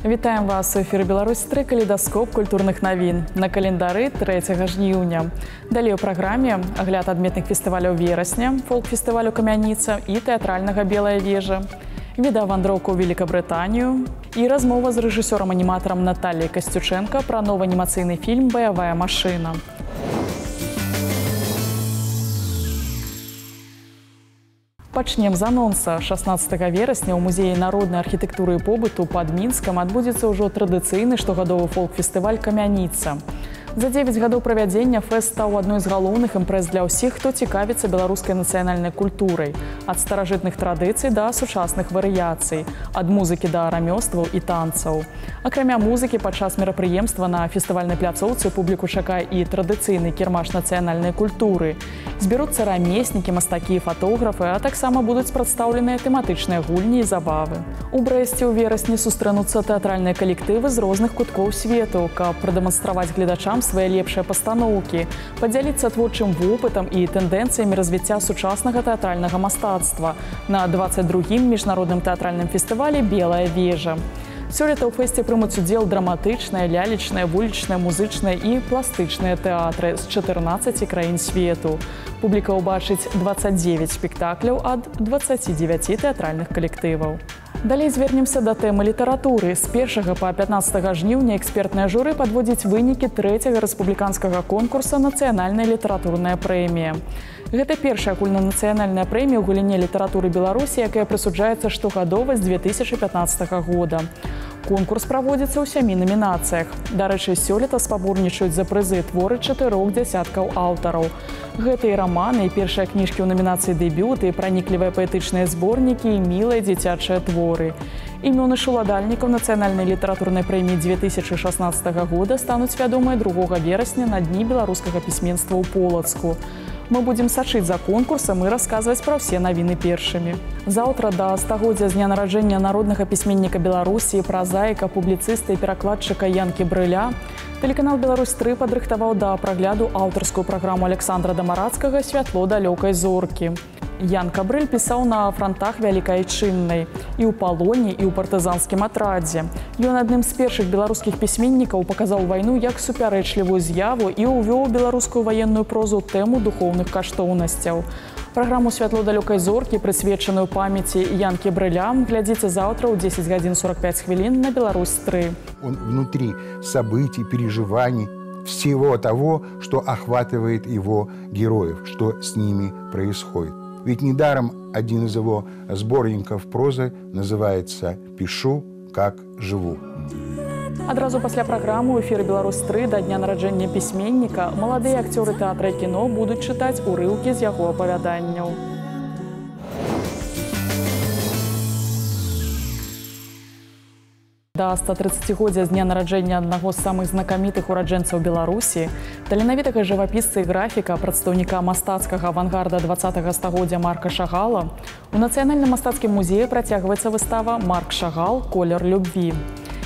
Вітаем вас у эфіры Беларусь-3, калейдаскоп культурных навін. На календары 3 жніўня. Далей у праграме агляд адметных фестываляў верасня, фолк-фестывалю «Камяніца» і тэатральнага «Белая вежа», відэавандроўка ў Великабрытанію і размова з рэжысёрам-аніматарам Натальяй Касцюченко пра новы анімацыйны фільм «Баявая машына». Пачнем з анонса. 16 верасня ў музеі народнай архітэктуры і побыту пад Мінскам адбудзецца ўжо традыцыйны штогадовы фолк-фестываль «Камяніца». За 9 гадоў правядзення фэст стаў адной з галоўных імпрэз для ўсіх, хто цікавіцца беларускай нацыянальнай культурай. Ад старажытных традыцый да сучасных варыяцый, ад музыкі да рамёстваў і танцаў. Акрамя музыкі, падчас мерапрыемства на фестывальнай пляцоўцы публіку чакае і традыцыйны кірмаш нацыянальнай культуры. Зберуцца рамеснікі, мастакі і фатографы, а таксама будуць прадстаўленыя тэматычныя гульні і забавы. У Брэсце ў верасні сустрэнуцца тэатральныя калектывы з розных куткоў свету, каб прадэманстраваць гледачам свае лепшыя пастаноўкі, падзяліцца творчым вопытам і тэндэнцыямі развіцця сучаснага тэатральнага мастацтва на 22-м міжнародным тэатральным фестывалі «Белая вежа». Сёлета ў фэсце прымуць удзел драматычныя, лялечныя, вулічныя, музычныя і пластычныя тэатры з 14 краін свету. Публіка ўбачыць 29 спектакляў ад 29 тэатральных калектываў. Далей звернемся да тэмы літаратуры. З 1 па 15 жніўня экспертнае журы падводзіць вынікі 3-го рэспубліканскага конкурса «Нацыянальная літаратурная прэмія». Гэта першая агульнанацыянальная прэмія ў галіне літаратуры Беларусі, якая прысуджаецца штогадова з 2015 года. Конкурс праводзіцца ў 7 намінацыях. Дарэчы, сёлета спаборнічаюць за прызы творы 4 дзясяткаў аўтараў. Гэта і раманы, і першыя кніжкі ў намінацыі дэбют, і праніклівыя паэтычныя зборнікі, і мілыя дзіцячыя творы. Імёны шуладальнікаў нацыянальнай літаратурнай прэміі 2016 года стануць вядомыя 2 верасня на дні беларускага пісьменства ў Полацку. Мы будзем сачыць за конкурсам і расказваць пра ўсе навіны першымі. Заўтра да стагоддзя з дня нараджэння народнага пісьменніка Беларусі, празаіка, публіцыста і перакладчыка Янкі Брыля тэлеканал «Беларусь-3» падрыхтаваў да прагляду аўтарскую праграму Александра Дамарацкага «Святло далёкай зоркі». Янка Брыль пісаў на франтах Вялікай Айчыннай, і ў палоне, і ў партызанскім атрадзе. Ён адным з першых беларускіх пісьменнікаў паказаў вайну як супярэчлівую з'яву і ўвёў беларускую ваенную прозу тэму духоўных каштоўнасцяў. Праграму «Святло далёкай зоркі», прысвечаную памяці Янкі Брыля, глядзіце заўтра ў 10 гадзін 45 хвілін на «Беларусь-3». Он внутри событий, переживаний, всего того, что охватывает его героев, что с ними происходит. Ведь недаром один из его сборников прозы называется «Пишу, как живу». Адразу пасля праграмы ў эфіры «Беларусь-3» да дня нараджэння пісьменніка маладыя акцёры тэатра і кіно будуць чытаць урыўкі з яго апавяданняў. Да 130-годдзя з дня нараджэння аднаго з самых знакамітых ураджэнцаў Беларусі, таленавітага жывапісца і графіка, прадстаўніка мастацкага авангарда 20-го стагоддзя Марка Шагала, у Нацыянальным мастацкім музеі працягваецца выстава «Марк Шагал. Колер любві».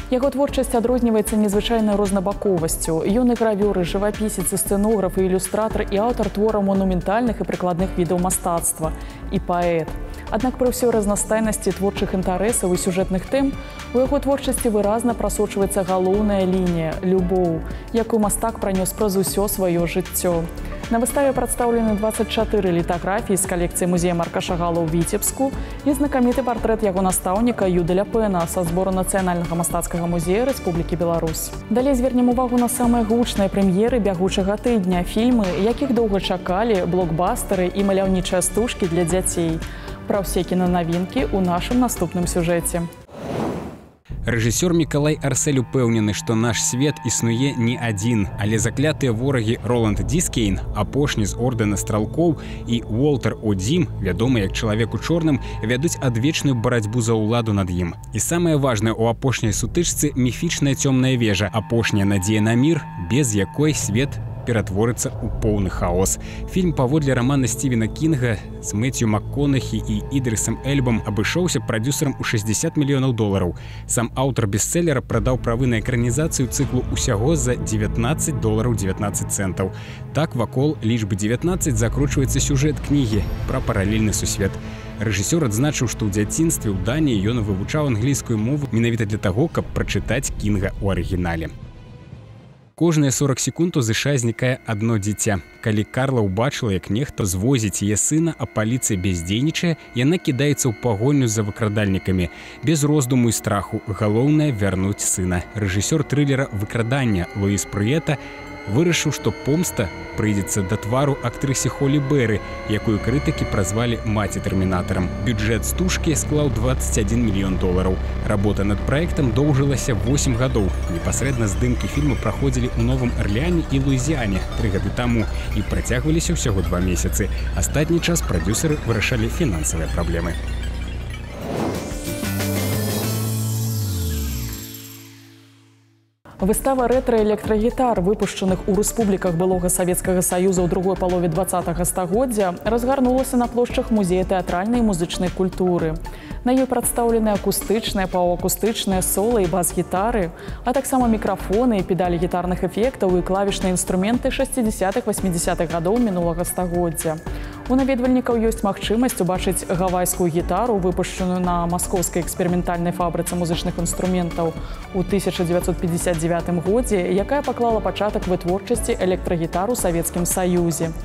Яго творчасць адрозніваецца незвычайнай рознабаковасцю. Ён і гравёр, і жывапісец, і сцэнограф, і ілюстратар, і аўтар твораў манументальных і прыкладных відаў мастацтва, і паэт. Аднак пры ўсёй разнастайнасці творчых інтарэсаў і сюжэтных тэм у яго творчасці выразна прасочваецца галоўная лінія – любоў, якую мастак пранёс праз усё сваё жыццё. На выставе прадстаўлены 24 літаграфіі з калекцыі музея Марка Шагала ў Віцебску і знакаміты партрэт яго настаўніка Юдэля Пэна са збору Нацыянальнага мастацкага музея Рэспублікі Беларусь. Далей звернем увагу на самыя гучныя прэм'еры бягучага тыдня, фільмы, якіх доўга чакалі, блокбастары і маляўнічыя стужкі для дзяцей. Пра ўсе кінанавінкі ў нашым наступным сюжэце. Рэжысёр Мікалай Арсель упэўнены, што наш свет існуе не адзін, але заклятыя ворагі Роланд Діскейн, апошні з ордэна стралкоў, і Уолтер Одзім, вядомы як чалавек у чорным, вядуць адвечную барацьбу за ўладу над ім. І самае важнае ў апошняй сутычцы – міфічная цёмная вежа, апошняя надзея на мір, без якой свет ператворыцца ў поўны хаос. Фільм паводле рамана Стівена Кінга з Мэцью МакКонахі і Ідрысам Эльбам абышоўся прадзюсарам у $60 мільёнаў. Сам аўтар бестселлера прадаў правы на экранізацыю цыклу ўсяго за $19.19. Так вакол лічбы 19 закручваецца сюжэт кнігі пра паралельны сусвет. Рэжысёр адзначыў, што ў дзяцінстве ў Даніі ён вывучаў англійскую мову менавіта для таго, каб прачытаць Кінга ў арыгінале. Кожныя 40 секунд у ЗША знікае адно дзіця. Калі Карла ўбачыла, як нехта звозіць яе сына, а паліцыя бяздзейнічае, яна кідаецца ў пагоню за выкрадальнікамі. Без роздуму і страху. Галоўнае вярнуць сына. Рэжысёр трылера «Выкрадання» Луіс Прыета вырашыў, што помста прыйдзецца да твару актрысе Холі Берры, якую крытыкі празвалі маці тэрмінатарам. Бюджэт стужкі склаў $21 мільён. Работа над праектам доўжылася 8 гадоў. Непасрэдна здымкі фільму праходзілі ў Новым Арлеане і Луізіяне 3 гады таму і працягваліся ўсяго 2 месяцы. Астатні час прадюсеры вырашалі фінансавыя праблемы. Выстава рэтра-электрагітар, выпушчаных у рэспубліках былога Савецкага Саюза ў другой палове 20-го стагоддзя, разгарнулася на плошчах музея тэатральнай і музычнай культуры. На ёй прадстаўлены акустычныя, паўакустычныя, сола і бас-гітары, а таксама мікрафоны і педалі гітарных эфектаў і клавішныя інструменты 60-80-х гадоў мінулага стагоддзя. У наведвальнікаў ёсць магчымасць убачыць гавайскую гітару, выпушчаную на маскоўскай эксперыментальнай фабрыцы музычных інструментаў у 1959 годзе, якая паклала пачатак вытворчасці электрагітар у Савецкім Саюзе.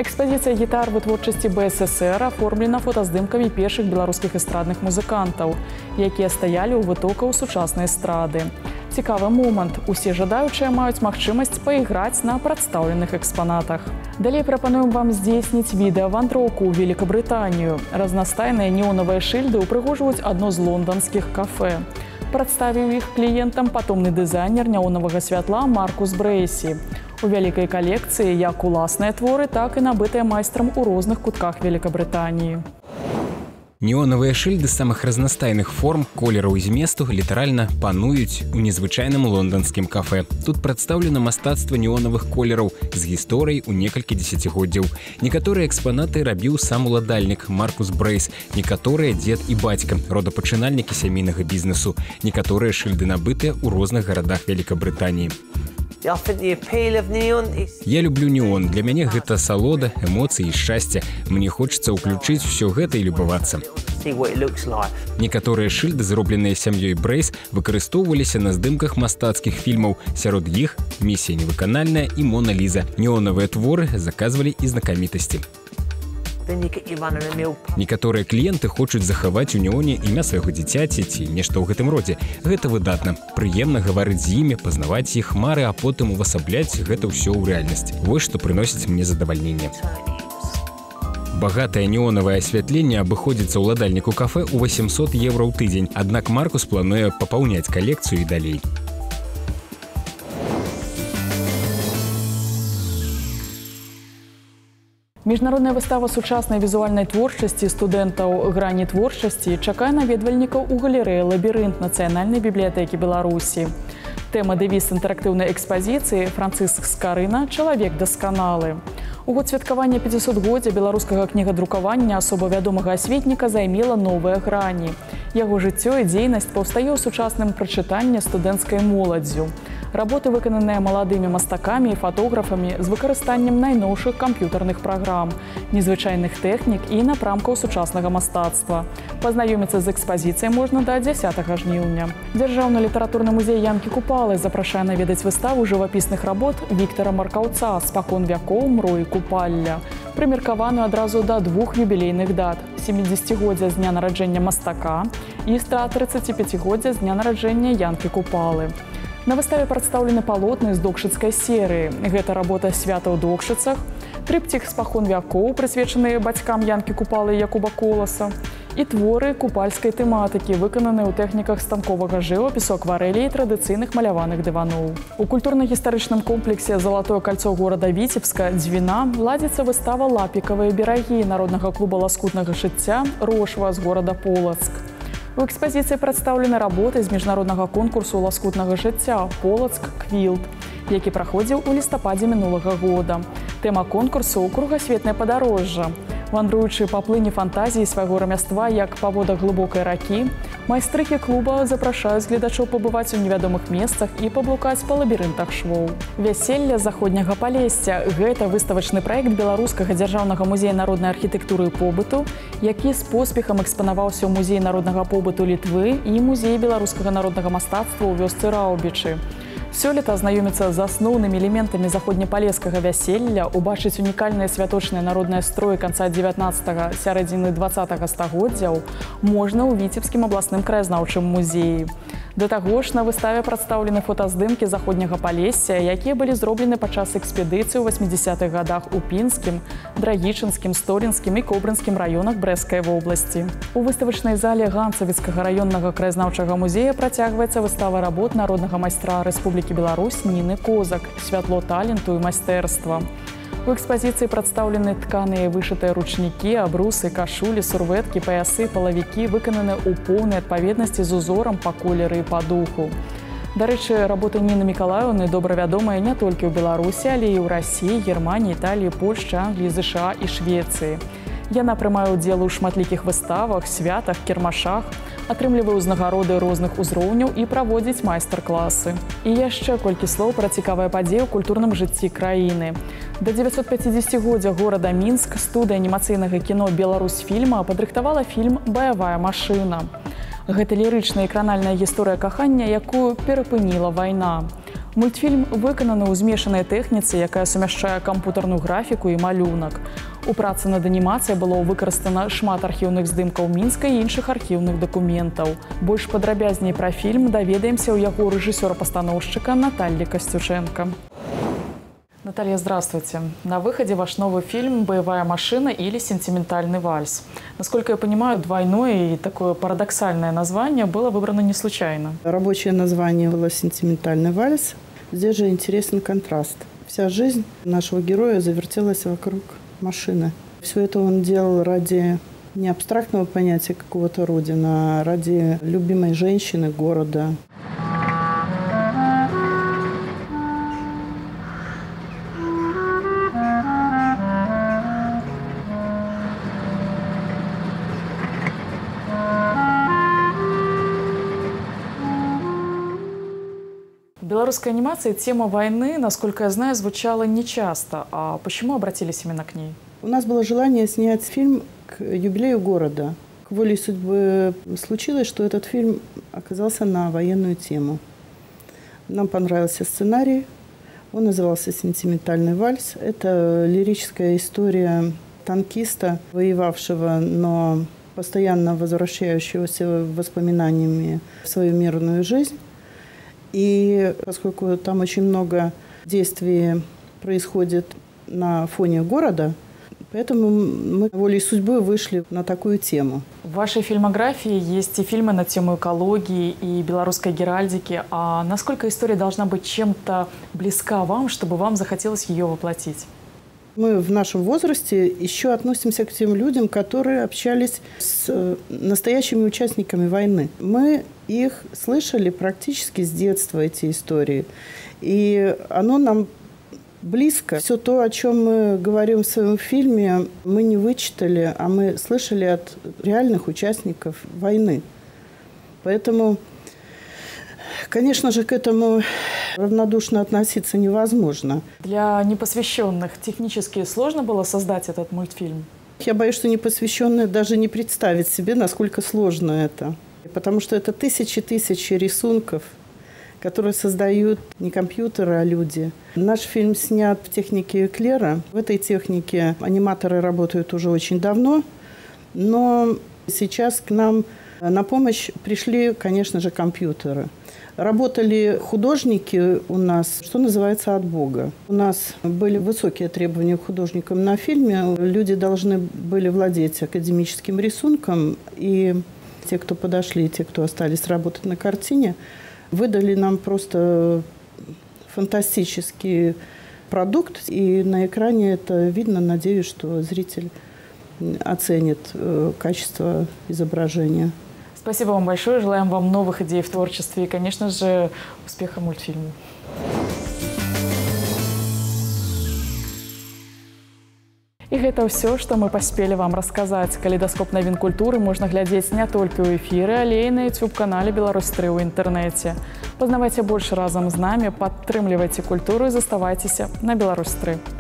Экспазіцыя гітар вытворчасці БССР аформлена фотаздымкамі першых беларускіх эстрадных музыкантаў, якія стаялі ў вытокаў сучаснай эстрады. Цікавы момант. Усе жадаючыя маюць магчымасць паіграць на прадстаўленых экспанатах. Далей прапануем вам здзейсніць відэавандроўку ў Великабрытанію. Разнастайныя неонавыя шыльды ўпрыгожваюць адно з лонданскіх кафэ. Прадставіў іх кліентам патомны дызайнер неонавага святла Маркус Брейсі. У вялікай калекцыі як уласныя творы, так і набытыя майстрам у розных кутках Великабрытаніі. Неонавыя шыльды самых разнастайных форм, колераў і зместу літаральна пануюць у незвычайным лонданскім кафэ. Тут прадстаўлена мастацтва неонавых колераў з гісторыяй у некалькі дзесяцігоддзяў. Некаторыя экспанаты рабіў сам уладальнік Маркус Брейс, некаторыя дзед і бацька, родапачынальнікі сямейнага бізнесу, некаторыя шыльды набытыя ў розных гарадах Великабрытаніі. Я люблю неон. Для мяне гэта салода, эмоцыі і шчасце. Мне хочацца ўключыць усё гэта і любавацца. Некаторыя шыльды, зробленыя сям'ёй Брейс, выкарыстоўваліся на здымках мастацкіх фільмаў. Сярод іх «Місія невыканальная» і «Мона Ліза». Неонавыя творы заказвалі і знакамітасці. Некаторыя кліенты хочуць захаваць у неоне імя свайго дзіцяці ці нешта ў гэтым родзе. Гэта выдатна. Прыемна гаварыць з імі, пазнаваць іх мары, а потым увасабляць гэта ўсё ў рэальнасць. Вось што прыносіць мне задавальненне. Багатае неонавае асвятленне абыходзіцца ўладальніку кафе ў 800 евро ў тыдзень, аднак Маркус плануе папаўняць калекцыю і далей. Міжнародная выстава сучаснай візуальнай творчасці студэнтаў грані творчасці чакае наведвальнікаў у галерэі «Лабірынт» Нацыянальнай бібліятэкі Беларусі. Тэма-дэвіз інтэрактыўнай экспазіцыі «Францыск Скарына. Чалавек дасканалы». У год святкавання 500-годдзя беларускага кнігадрукавання асоба вядомага асветніка займела новыя грані. Яго жыццё і дзейнасць паўстае ў сучасным прачытанні студэнцкай моладдзю. Работы выкананыя маладымі мастакамі і фатографамі з выкарыстаннем найноўшых камп'ютарных праграм, незвычайных тэхнік і напрамкаў сучаснага мастацтва. Пазнаёміцца з экспазіцыяй можна да 10 жніўня. Дзяржаўны літаратурны музей Янкі Купалы запрашае наведаць выставу жывапісных работ Віктара Маркаўца «Спакон вякоў, мроі купалля», прымеркаваную адразу да 2 юбілейных дат – 70-годдзя з дня нараджэння мастака і 135-годдзя з дня нараджэння Янкі Купалы. На выставе прадстаўлены палотны з докшыцкай серыі. Гэта работа «Свята ў докшыцах», трыптых «Спакон вякоў», прысвечаныя бацькам Янкі Купалы і Якуба Коласа, і творы купальскай тэматыкі, выкананыя ў тэхніках станковага жывапісу, акварэлі і традыцыйных маляваных дываноў. У культурна-гістарычным комплексе «Залатое кольцо» горада Віцебска «Дзвіна» ладзіцца выстава «Лапікавыя берагі» народнага клуба ласкутнага шыцця «Рошва» з горада Полацк. У экспазіцыі прадстаўлены работы з міжнароднага конкурсу ласкутнага жыцця «Полацк Квілт», які праходзіў у лістападзе мінулага года. Тэма конкурсу – кругасветнае падарожжа. Вандруючы па плыні фантазіі свайго рамяства як па водах глыбокай ракі, майстрыкі клуба запрашаюць гледачоў пабываць у невядомых месцах і паблукаць па лабірынтах швоў. Вяселле заходняга Палесся – гэта выставачны праект Беларускага дзяржаўнага музея народнай архітэктуры і побыту, які з поспехам экспанаваўся ў музеі народнага побыту Літвы і музеі беларускага народнага мастацтва ў вёсцы Раўбічы. Сёлета азнаёміцца з асноўнымі элементамі заходнепалескага вяселля, убачыць унікальныя святочныя народныя строі канца 19-го, сярэдзіны 20-го стагоддзяў можна ў Віцебскім абласным краязнаўчым музеі. Да таго ж на выставе прадстаўлены фотаздымкі заходняга Палесся, якія былі зроблены падчас экспедыцыі ў 80-х гадах у Пінскім, Драгічынскім, Сторінскім і Кобрынскім раёнах Брэсцкай вобласці. У выставачнай зале Ганцавіцкага раённага краязнаўчага музея працягваецца выстава работ народнага майстра Рэспублікі Беларусь Ніны Козак «Святло таленту і майстэрства». У экспазіцыі прадстаўлены тканыя вышытыя ручнікі, абрусы, кашулі, сурвэткі, паясы, палавікі выкананы ў поўнай адпаведнасці з узорам па колеры і па духу. Дарэчы, работы Ніны Мікалаеўны добра вядомыя не толькі ў Беларусі, але і ў Расіі, Германіі, Італіі, Польшчы, Англіі, ЗША і Швецыі. Яна прымае ўдзел у шматлікіх выставах, святах, кірмашах, атрымлівае ўзнагароды розных узроўняў і праводзіць майстар-класы. І яшчэ колькі слоў пра цікавыя падзеі ў культурным жыцці краіны. Да 950-годдзя горада Мінск студыя анімацыйнага кіно «Беларусьфільма» падрыхтавала фільм «Баявая машына». Гэта лірычная і кранальная гісторыя кахання, якую перапыніла вайна. Мультфільм выкананы ў змешанай тэхніцы, якая сумяшчае кампутарную графіку і малюнак. У працы над анімацыяй было выкарыстана шмат архіўных здымкаў Мінска і іншых архіўных дакументаў. Больш падрабязней пра фільм даведаемся ў яго рэжысёра-пастаноўшчыка Натальи Костюченко. Наталья, здравствуйте. На выходе ваш новый фильм «Боевая машина» или «Сентиментальный вальс». Насколько я понимаю, двойное и такое парадоксальное название было выбрано не случайно. Рабочее название было «Сентиментальный вальс». Здесь же интересен контраст. Вся жизнь нашего героя завертелась вокруг машины. Все это он делал ради не абстрактного понятия какого-то родины, а ради любимой женщины, города. В белорусской анимации тема войны, насколько я знаю, звучала нечасто. А почему обратились именно к ней? У нас было желание снять фильм к юбилею города. К воле судьбы случилось, что этот фильм оказался на военную тему. Нам понравился сценарий. Он назывался «Сентиментальный вальс». Это лирическая история танкиста, воевавшего, но постоянно возвращающегося воспоминаниями в свою мирную жизнь. И поскольку там очень много действий происходит на фоне города, поэтому мы волей судьбы вышли на такую тему. В вашей фильмографии есть и фильмы на тему экологии и белорусской геральдики. А насколько история должна быть чем-то близка вам, чтобы вам захотелось ее воплотить? Мы в нашем возрасте еще относимся к тем людям, которые общались с настоящими участниками войны. Мы их слышали практически с детства, эти истории. И оно нам близко. Все то, о чем мы говорим в своем фильме, мы не вычитали, а мы слышали от реальных участников войны. Поэтому, конечно же, к этому равнодушно относиться невозможно. Для непосвященных технически сложно было создать этот мультфильм? Я боюсь, что непосвященные даже не представить себе, насколько сложно это. Потому что это тысячи рисунков, которые создают не компьютеры, а люди. Наш фильм снят в технике эклера. В этой технике аниматоры работают уже очень давно, но сейчас к нам на помощь пришли, конечно же, компьютеры. Работали художники у нас, что называется, от Бога. У нас были высокие требования к художникам на фильме. Люди должны были владеть академическим рисунком. И те, кто подошли, и те, кто остались работать на картине, выдали нам просто фантастический продукт. И на экране это видно. Надеюсь, что зритель оценит качество изображения. Спасибо вам большое. Желаем вам новых идей в творчестве и, конечно же, успеха мультфильму. І гэта ўсё, што мы паспелі вам расказаць. Калейдаскоп навін культуры можна глядзець не толькі ў эфіры, але і на YouTube-канале Беларусь-3 ў інтэрнэце. Пазнавайце больш разам з намі, падтрымлівайце культуру і заставайцеся на Беларусь-3.